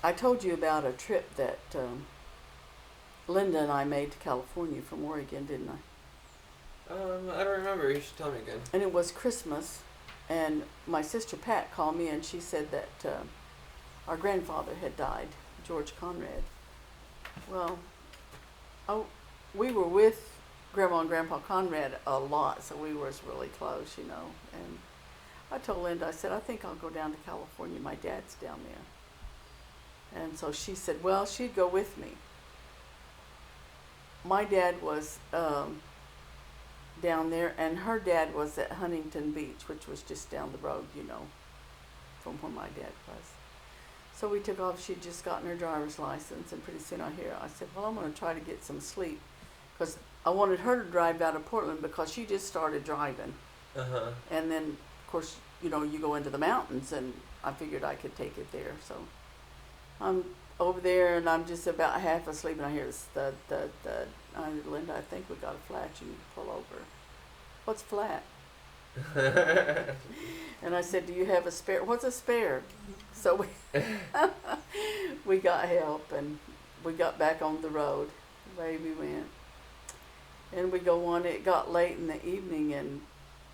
I told you about a trip that Linda and I made to California from Oregon, didn't I? I don't remember. You should tell me again. And it was Christmas, and my sister Pat called me and she said that our grandfather had died, George Conrad. Well, oh, we were with Grandma and Grandpa Conrad a lot, so we was really close, you know. And I told Linda, I said, I think I'll go down to California. My dad's down there. And so she said, well, she'd go with me. My dad was down there, and her dad was at Huntington Beach, which was just down the road, you know, from where my dad was. So we took off. She'd just gotten her driver's license, and pretty soon I said, well, I'm going to try to get some sleep, because I wanted her to drive out of Portland because she just started driving. Uh-huh. And then, of course, you know, you go into the mountains, and I figured I could take it there. So I'm over there, and I'm just about half asleep, and I hear this thud, thud, thud. Linda, I think we got a flat. You need to pull over. What's flat? And I said, do you have a spare? What's a spare? So we got help, and we got back on the road. Away we went. And we go on. It got late in the evening, and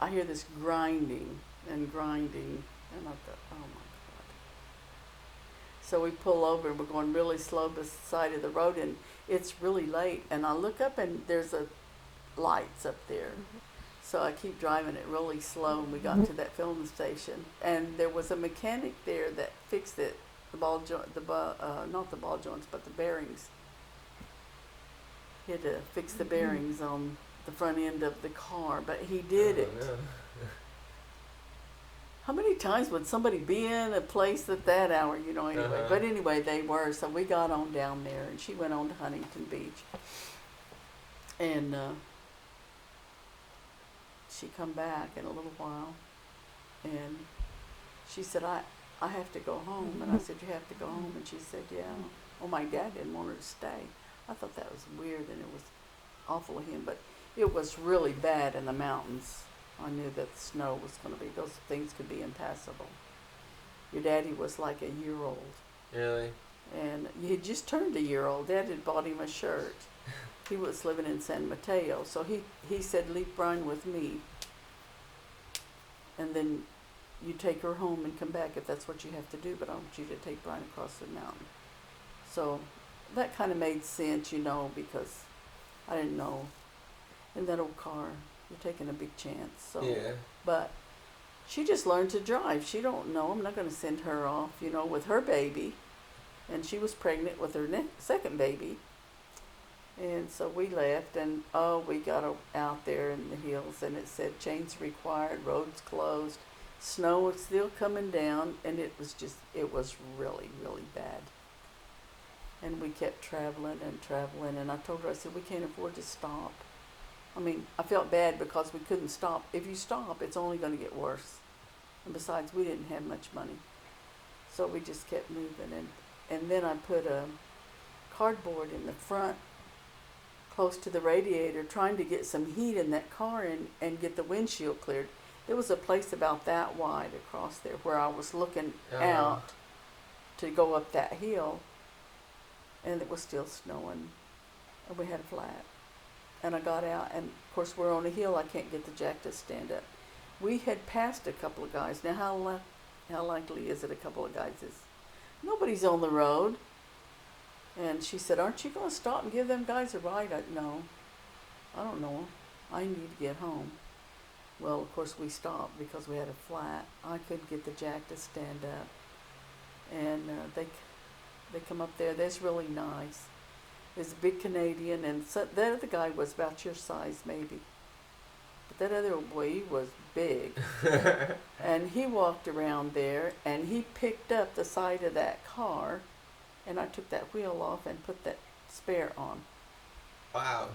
I hear this grinding and grinding. And I thought, oh my God. So we pull over, and we're going really slow beside the side of the road, and it's really late. And I look up, and there's a lights up there. So I keep driving it really slow, and we got to that filling station, and there was a mechanic there that fixed it, the ball joint, not the ball joints, but the bearings. He had to fix the bearings on the front end of the car, but he did it. No. How many times would somebody be in a place at that hour, you know, anyway? Uh-huh. But anyway, they were, so we got on down there, and she went on to Huntington Beach. And she come back in a little while, and she said, I have to go home. And I said, you have to go home? And she said, yeah. Well, my dad didn't want her to stay. I thought that was weird, and it was awful of him, but it was really bad in the mountains. I knew that the snow was going to be, those things could be impassable. Your daddy was like a year old. Really? And he had just turned a year old. Dad had bought him a shirt. He was living in San Mateo, so he said, leave Brian with me, and then you take her home and come back if that's what you have to do, but I want you to take Brian across the mountain. So that kind of made sense, you know, because I didn't know. In that old car, you're taking a big chance. So, Yeah. but she just learned to drive. She don't know. I'm not going to send her off, you know, with her baby. And she was pregnant with her second baby. And so we left, and we got out there in the hills, and it said chains required, roads closed, snow was still coming down, and it was really, really bad. And we kept traveling, and I told her, I said, we can't afford to stop. I mean, I felt bad because we couldn't stop. If you stop, it's only going to get worse. And besides, we didn't have much money. So we just kept moving, and then I put a cardboard in the front close to the radiator, trying to get some heat in that car and get the windshield cleared. There was a place about that wide across there where I was looking out to go up that hill, and it was still snowing, and we had a flat. And I got out, and of course we're on a hill. I can't get the jack to stand up. We had passed a couple of guys. Now how likely is it a couple of guys is? Nobody's on the road. And she said, aren't you going to stop and give them guys a ride? No, I don't know. I need to get home. Well, of course, we stopped because we had a flat. I couldn't get the jack to stand up. And they come up there. That's really nice. There's a big Canadian, and so that other guy was about your size, maybe. But that other boy, he was big. And he walked around there, and he picked up the side of that car, and I took that wheel off and put that spare on. Wow.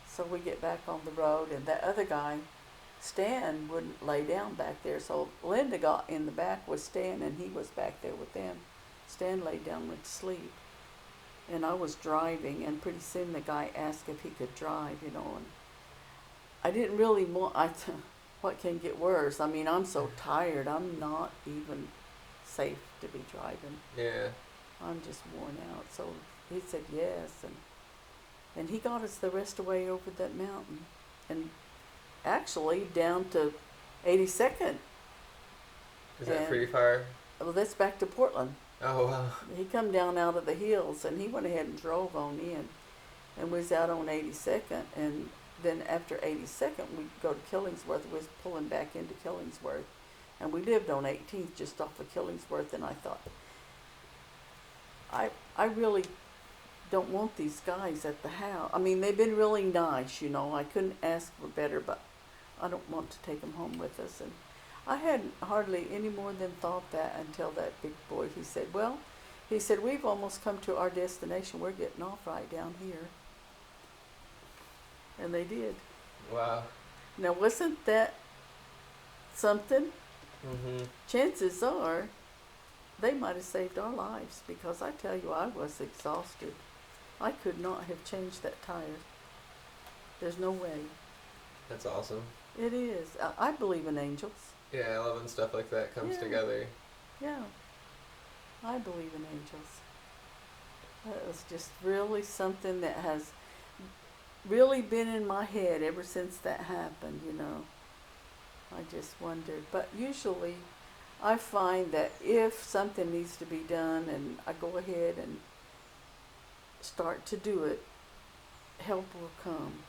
So we get back on the road, and that other guy, Stan, wouldn't lay down back there. So Linda got in the back with Stan, and he was back there with them. Stan laid down and went to sleep. And I was driving, and pretty soon the guy asked if he could drive, you know. And I didn't really want, what can get worse? I mean, I'm so tired. I'm not even safe to be driving. Yeah. I'm just worn out. So he said yes, and he got us the rest of the way over that mountain, and actually down to 82nd. Is that And- pretty far? Well, that's back to Portland. Oh wow. He come down out of the hills, and he went ahead and drove on in, and we was out on 82nd, and then after 82nd we go to Killingsworth. We was pulling back into Killingsworth, and we lived on 18th just off of Killingsworth, and I thought, I really don't want these guys at the house. I mean, they've been really nice, you know. I couldn't ask for better, but I don't want to take them home with us. And I hadn't hardly any more than thought that until that big boy, he said, well, he said, we've almost come to our destination. We're getting off right down here. And they did. Wow. Now, wasn't that something? Mhm. Chances are they might have saved our lives, because I tell you, I was exhausted. I could not have changed that tire. There's no way. That's awesome. It is. I believe in angels. Yeah, I love when stuff like that comes Yeah. together. Yeah. I believe in angels. That was just really something that has really been in my head ever since that happened, you know. I just wondered. But usually I find that if something needs to be done and I go ahead and start to do it, help will come.